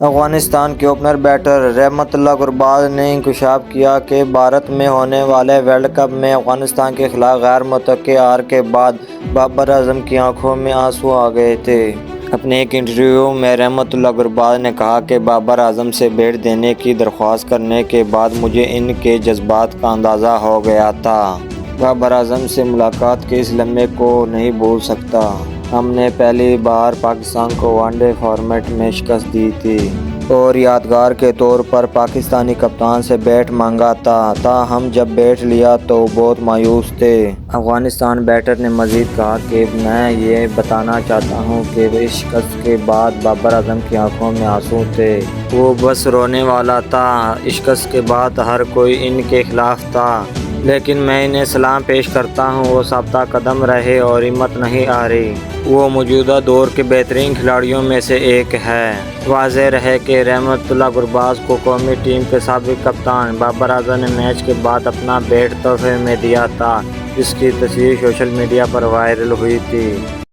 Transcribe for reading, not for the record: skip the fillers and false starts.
افغانستان کے opener better رحمت اللہ گرباز نے انکشاف کیا کہ بھارت میں ہونے والے ورلڈ کپ میں افغانستان کے خلاف غیر متوقع ہار کے بعد بابر اعظم کی آنکھوں میں آنسو آ گئے تھے۔ اپنے ایک انٹرویو میں رحمت اللہ گرباز نے کہا کہ بابر اعظم سے بیٹ دینے کی درخواست کرنے کے بعد مجھے ان کے جذبات کا اندازہ ہو گیا تھا۔ بابر اعظم سے ملاقات کے اس لمحے کو نہیں بھول سکتا۔ ہم نے پہلی بار پاکستان کو ون ڈے فارمیٹ میں شکست دی تھی اور یادگار کے طور پر پاکستانی کپتان سے بیٹ مانگا تھا، تاہم جب بیٹ لیا تو وہ بہت مایوس تھے۔ افغانستان بیٹر نے مزید کہا کہ میں یہ بتانا چاہتا ہوں کہ اس شکست کے بعد بابر اعظم کی آنکھوں میں آنسو تھے۔ وہ بس رونے والا تھا۔ اس شکست کے بعد ہر کوئی ان کے خلاف تھا، لیکن میں انہیں سلام پیش کرتا ہوں، وہ ثابتہ قدم رہے اور ہمت نہیں ہاری۔ وہ موجودہ دور کے بہترین کھلاڑیوں میں سے ایک ہے۔ واضح رہے کہ رحمت اللہ گرباز کو قومی ٹیم کے سابق کپتان بابر اعظم نے میچ کے بعد اپنا بیٹ تحفے میں دیا تھا، جس کی تصویر سوشل میڈیا پر وائرل ہوئی تھی۔